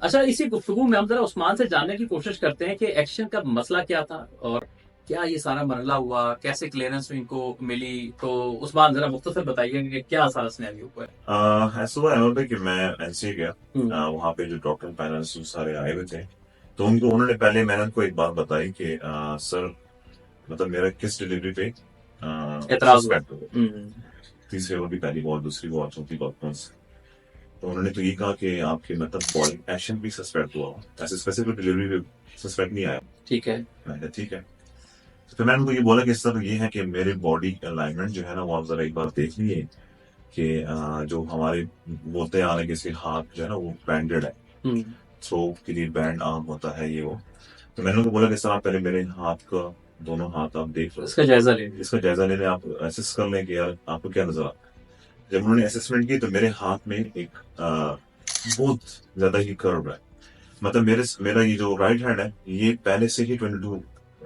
अच्छा, इसी गुफ्तगू में हम जरा उस्मान से जानने की कोशिश करते हैं कि एक्शन का मसला क्या था और क्या ये सारा मरला हुआ, कैसे क्लियरेंस इनको मिली। तो उस्मान जरा मुख्तसर बताइए कि क्या सारा सिनेरियो हुआ है। ऐसा हुआ है कि मैं एनसीए गया। हम्म। वहाँ पे जो डॉक्टर पैनल सारे आए हुए थे, तो उनको उन्होंने पहले मैंने उनको एक बात बताई कि सर, मतलब मेरा किस डिलीवरी पे एतराज हुआ। सस्पेक्ट हो। हम्म। तीसरे वो भी पहली बार, दूसरी बार, चौथी बार कौन सी। तो उन्होंने तो ये कहा कि आपके मतलब बॉडी एक्शन भी सस्पेक्ट हुआ हो, ऐसे स्पेसिफिक डिलीवरी पे सस्पेक्ट नहीं आया। ठीक है। मैंने कहा ठीक है। तो फिर मैंने उनको ये बोला कि सर ये है कि मेरे बॉडी अलाइनमेंट जो है ना, वो आप जरा एक बार देख लीजिए कि जो हमारे बोलते हैं आने के से हाथ जो है ना वो बैंडेड है। हम्म। थ्रो के लिए बैंड आर्म होता है ये वो। तो मैंने उनको बोला कि सर आप पहले मेरे हाथ का दोनों हाथ आप देख लो, इसका जायजा ले लिया। इसका जायजा ले लें, आप असेस कर लें कि यार आपको क्या नजर आता है। जब उन्होंने असेसमेंट की तो मेरे हाथ में एक बहुत ज्यादा ही कर्व है। मतलब मेरा ये जो राइट हैंड है ये पहले से ही 22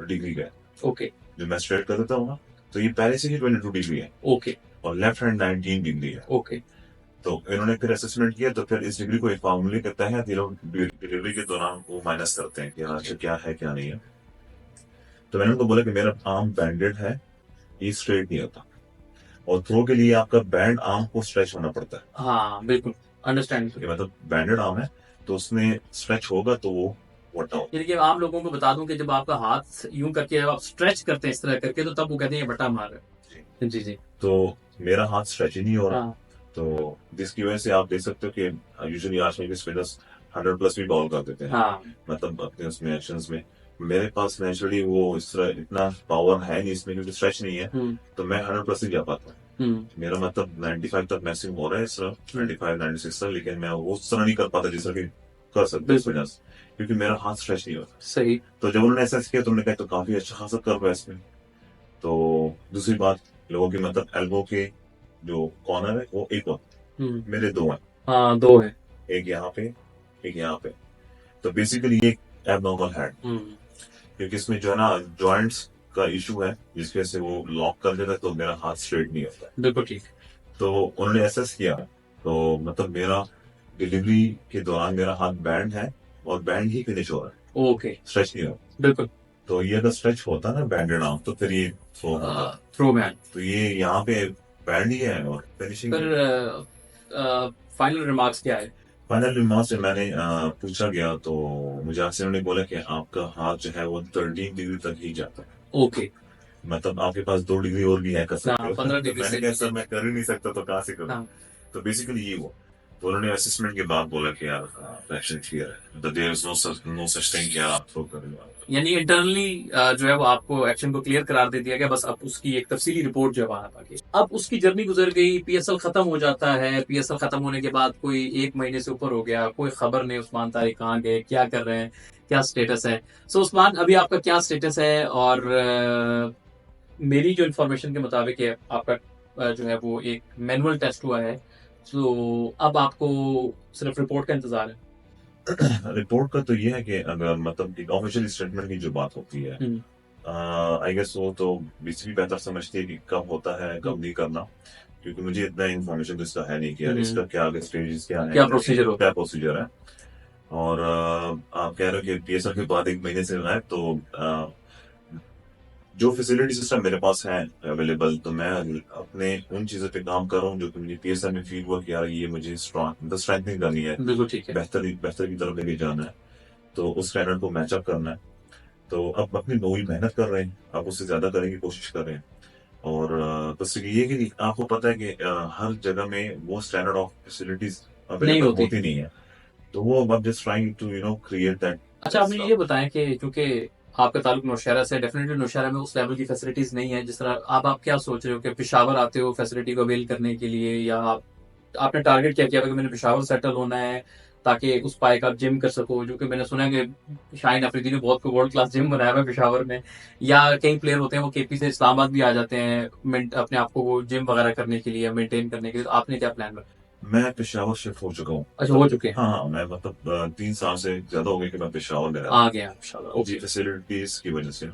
डिग्री का है। ओके। जो मैं स्ट्रेट कर देता हूँ ना, तो ये पहले से ही 22 डिग्री है। ओके। और लेफ्ट हैंड 19 डिग्री है। ओके। तो इन्होंने फिर असेसमेंट किया, तो फिर इस डिग्री को एक फॉर्मूले के तहत ये लोग डिलीवरी के दौरान वो माइनस करते हैं कि हाँ अच्छा क्या है क्या नहीं है। तो मैंने उनको बोला कि मेरा आर्म बैंडेड है, ये स्ट्रेट नहीं होता। और थ्रो के लिए आपका बैंड आर्म को स्ट्रेच होना पड़ता है। हाँ बिल्कुल। अंडरस्टैंड। कि मतलब बैंडेड आर्म है तो उसमें स्ट्रेच होगा तो वो वटा हो। यानी कि आम लोगों को बता दूं कि जब आपका हाथ यूं करके जब आप स्ट्रेच करते हैं इस तरह करके, तो तब वो कहते हैं ये बटा मार रहा जी। है। जी जी। तो मेरा हाथ स्ट्रेच ही नहीं हो रहा। हाँ। तो जिसकी वजह से आप देख सकते हो कि यूजुअली आजकल के स्पिनर्स 100+ भी बॉल कर देते हैं, हाँ। मतलब अपने उसमें एक्शंस में। मेरे पास नेचुरली वो इस तरह इतना पावर है नहीं इसमें, क्योंकि स्ट्रेच नहीं है। हम्म। तो मैं 100+ ही जा पाता हूँ। हम्म। मेरा मतलब 95 तक मैक्सिमम हो रहा है इस तरह, हम्म। 95 96 तक, लेकिन मैं वो उस तरह नहीं कर पाता जिस तरह की कर सकते हैं बिल्कुल। स्पिनर्स, क्योंकि मेरा हाथ स्ट्रेच नहीं होता। सही। तो जब उन्होंने ऐसा किया तो उन्होंने कहा तो काफी अच्छा खासा कर रहा है इसमें। तो दूसरी बात, लोगों की मतलब एल्बो के जो कॉर्नर है वो एक और, हम्म। मेरे दो हैं। हाँ, दो है। एक यहाँ पे, एक यहाँ पे। तो बेसिकली ये एबनॉर्मल है, हम्म। क्योंकि इसमें जो है ना जॉइंट्स का इशू है, जिसकी वजह से वो लॉक कर देता है तो मेरा हाथ स्ट्रेट नहीं होता है। बिल्कुल ठीक। तो उन्होंने एसेस किया, तो मतलब मेरा डिलीवरी के दौरान मेरा हाथ बैंड है, और बैंड ही फिनिश हो रहा है, ओके। स्ट्रेच नहीं हो रहा। बिल्कुल। तो ये अगर स्ट्रेच होता ना बैंडेड आर्म तो फिर ये थ्रो हो जाता। Throw man. तो ये यहाँ पे बैंड ही है और फिनिशिंग फिर है। फाइनल रिमार्क्स क्या है। फाइनल रिमार्क से मैंने पूछा गया तो मुझे आपसे उन्होंने बोला कि आपका हाथ जो है वो 13 डिग्री तक ही जाता है। ओके। मतलब आपके पास 2 डिग्री और भी है, कर सकते हाँ, हो। पंद्रह तो डिग्री मैंने से कहा नीचे। सर मैं कर ही नहीं सकता तो कहाँ से करूँ। हाँ। तो बेसिकली ये हुआ। तो उन्होंने असेसमेंट के बाद बोला कि यार एक्शन क्लियर है, the there is no such thing कि यार आप थ्रो कर रहे हो। यानी इंटरनली जो है वो आपको एक्शन को क्लियर करार दे दिया गया, बस अब उसकी एक तफसीली रिपोर्ट जो है वहां बाकी। अब उसकी जर्नी गुजर गई, पीएसएल खत्म हो जाता है। पीएसएल खत्म होने के बाद कोई एक महीने से ऊपर हो गया, कोई खबर नहीं उस्मान तारिक कहाँ गए, क्या कर रहे हैं, क्या स्टेटस है। सो उस्मान, अभी आपका क्या स्टेटस है। और मेरी जो इन्फॉर्मेशन के मुताबिक है आपका जो है वो एक मैनुअल टेस्ट हुआ है। तो अब आपको सिर्फ रिपोर्ट का इंतजार है। रिपोर्ट का तो ये है कि अगर मतलब एक ऑफिशियल स्टेटमेंट की जो बात होती है, हम्म। आई गेस वो तो बीसीबी बेहतर समझती है कि कब होता है हम्म। कब नहीं करना। क्योंकि मुझे इतना इन्फॉर्मेशन तो इसका है नहीं कि यार हम्म। इसका क्या आगे स्टेजेस क्या है, क्या प्रोसीजर होता क्या है। प्रोसीजर है। और आप कह रहे हो कि पीएसएल के बाद एक महीने से है, तो जो फैसिलिटी सिस्टम मेरे पास है अवेलेबल, तो मैं अपने उन चीजों पे काम कर रहा हूँ जो कि मुझे पीएसएल में फील हुआ कि यार ये मुझे स्ट्रैंथनिंग करनी है, बिल्कुल ठीक है। बेहतर बेहतर की तरफ लेके जाना है। तो उस स्टैंडर्ड को मैचअप करना है। तो अब अपनी नौवीं मेहनत कर रहे हैं, अब उससे ज्यादा करने की कोशिश कर रहे हैं। और बस ये कि आपको पता है कि हर जगह में वो स्टैंडर्ड ऑफ फैसिलिटीज नहीं अवेलेबल होती। होती नहीं है। तो वो अब just trying to create that अच्छा, आप मुझे ये स्टफ। बताएं कि चूंकि आपका ताल्लुक नौशहरा से, डेफिनेटली नौशहरा में उस लेवल की फैसिलिटीज नहीं है जिस तरह आप क्या सोच रहे हो कि पेशावर आते हो फैसिलिटी को अवेल करने के लिए, या आपने टारगेट क्या किया कि मैंने पेशावर सेटल होना है ताकि उस पाए का आप जिम कर सको, जो कि मैंने सुना है कि शाहीन अफरीदी ने बहुत वर्ल्ड क्लास जिम बनाया हुआ है पेशावर में। या कई प्लेयर होते हैं वो केपी से इस्लामाबाद भी आ जाते हैं अपने आप को वो जिम वगैरह करने के लिए, मेंटेन करने के लिए। तो आपने क्या प्लान रखा। मैं पेशावर शिफ्ट हो चुका हूँ, अच्छा, हो मतलब चुके हैं। हाँ हाँ, मैं मतलब 3 साल से ज्यादा हो गए कि मैं पेशावर में रहता आ हूँ। गया इंशाल्लाह। जी, ओके। फैसिलिटीज की वजह से।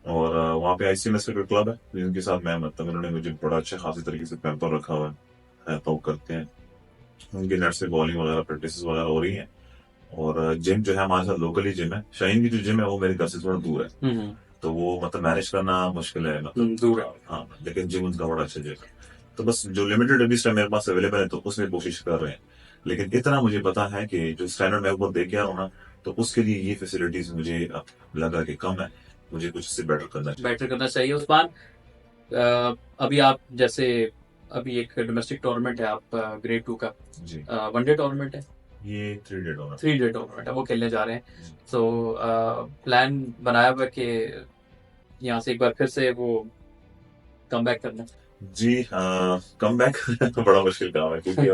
और वहाँ पे आईसीएमएस क्रिकेट क्लब है जिनके साथ मैं मतलब उन्होंने मुझे बड़ा अच्छा खासी तरीके से पैम्पर रखा हुआ है। हेल्प आउट करते हैं, उनके नेट से बॉलिंग वगैरह प्रैक्टिस वगैरह हो रही है। और जिम जो है हमारे साथ लोकली जिम है। शाहीन की जो जिम है वो मेरे घर से थोड़ा दूर है, हम्म। तो वो मतलब मैनेज करना मुश्किल है, मतलब दूर है। हाँ, लेकिन जिम उनका बड़ा अच्छा जिम है। तो बस जो लिमिटेड अभी टाइम मेरे पास अवेलेबल है तो उसमें कोशिश कर रहे हैं। लेकिन इतना मुझे पता है कि जो स्टैंडर्ड मैं ऊपर देख के आ रहा हूँ ना, तो उसके लिए ये फैसिलिटीज मुझे अब लगा कि कम है, मुझे कुछ इससे बेटर करना चाहिए। बेटर करना चाहिए उस्मान। अभी आप जैसे अभी एक डोमेस्टिक टूर्नामेंट है, आप ग्रेड 2 का जी, वनडे टूर्नामेंट है, ये 3 डे होना। 3 डे टूर्नामेंट है, वो खेलने जा रहे हैं। तो प्लान बनाया हुआ है कि यहाँ से एक बार फिर से वो कम बैक करना है। जी, कम बैक बड़ा मुश्किल काम है क्योंकि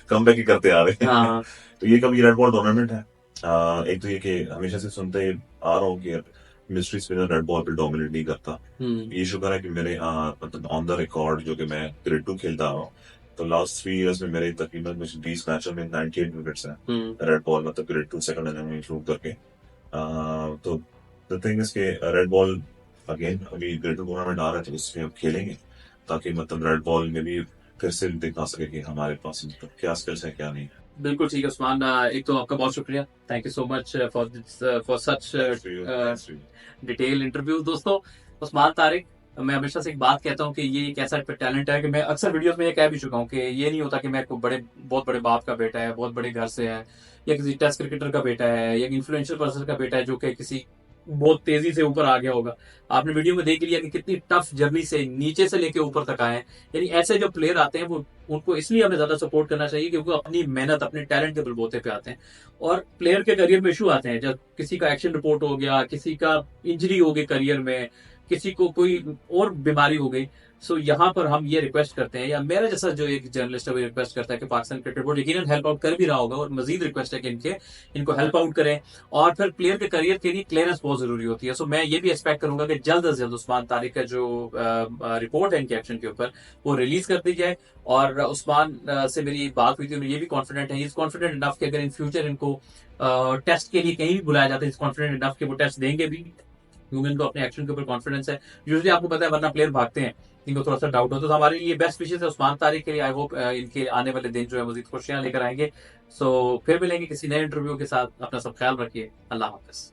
कम बैक ही करते आ रहे हैं। हाँ। तो ये कभी रेड बॉल टूर्नामेंट है। एक तो ये कि हमेशा से सुनते आ रहा हूँ कि मिस्ट्री स्पिनर रेड बॉल पे डोमिनेट नहीं करता। ये शुक्र है कि मेरे मतलब ऑन द रिकॉर्ड जो कि मैं ग्रेड 2 खेलता आ रहा हूँ, तो लास्ट 3 इयर्स में मेरे तकरीबन कुछ 20 मैचों में 98 विकेट्स हैं रेड बॉल, मतलब ग्रेड 2 सेकंड इनिंग में इंक्लूड करके। तो द थिंग इज के रेड बॉल अगेन अभी ग्रेड 2 टूर्नामेंट आ रहा है तो इसमें अब खेलेंगे, ताकि मतलब रेड बॉल में भी फिर से दिखा सके कि हमारे पास मतलब क्या स्किल्स है क्या नहीं है। बिल्कुल ठीक है उस्मान। एक तो आपका बहुत शुक्रिया, thank you so much for this for such Thanks to you, thanks to you. Detail interview. दोस्तों, उस्मान तारिक, मैं हमेशा से एक बात कहता हूँ कि ये एक ऐसा टैलेंट है कि मैं अक्सर वीडियोस में ये कह भी चुका हूँ कि ये नहीं होता कि मैं कोई बहुत बड़े बाप का बेटा है, बहुत बड़े घर से है, या किसी टेस्ट क्रिकेटर का बेटा है, या इन्फ्लुएंशियल पर्सन का बेटा है जो कि किसी बहुत तेजी से ऊपर आ गया होगा। आपने वीडियो में देख लिया कि कितनी टफ जर्नी से नीचे से लेके ऊपर तक आए हैं। यानी ऐसे जो प्लेयर आते हैं वो उनको इसलिए हमें ज्यादा सपोर्ट करना चाहिए क्योंकि वो अपनी मेहनत अपने टैलेंट के बलबूते पे आते हैं। और प्लेयर के करियर में इशू आते हैं, जब किसी का एक्शन रिपोर्ट हो गया, किसी का इंजरी हो गई करियर में, किसी को कोई और बीमारी हो गई। सो यहाँ पर हम ये रिक्वेस्ट करते हैं, या मेरा जैसा जो एक जर्नलिस्ट है वो रिक्वेस्ट करता है कि पाकिस्तान क्रिकेट बोर्ड यकीनन हेल्प आउट कर भी रहा होगा, और मजीद रिक्वेस्ट है कि इनको हेल्प आउट करें। और फिर प्लेयर के करियर के लिए क्लियरेंस बहुत जरूरी होती है। सो मैं ये भी एक्सपेक्ट करूंगा कि जल्द से जल्द उस्मान तारिक का जो रिपोर्ट है इनके एक्शन के ऊपर वो रिलीज कर दी जाए। और उस्मान से मेरी बात हुई थी, उन्हें ये भी कॉन्फिडेंट है, इज कॉन्फिडेंट इनफ कि अगर इन फ्यूचर इनको टेस्ट के लिए कहीं भी बुलाया जाता है, इज कॉन्फिडेंट इनफ कि वो टेस्ट देंगे भी, क्योंकि इनको अपने एक्शन के ऊपर कॉन्फिडेंस है। यूजुअली आपको पता है वरना प्लेयर भागते हैं, इनको थोड़ा सा डाउट होता है। तो हमारे लिए बेस्ट विशेष है उस्मान तारिक के लिए। आई होप इनके आने वाले दिन जो है मजीद खुशियां लेकर आएंगे। सो फिर मिलेंगे किसी नए इंटरव्यू के साथ। अपना सब ख्याल रखिए। अल्लाह हाफिज।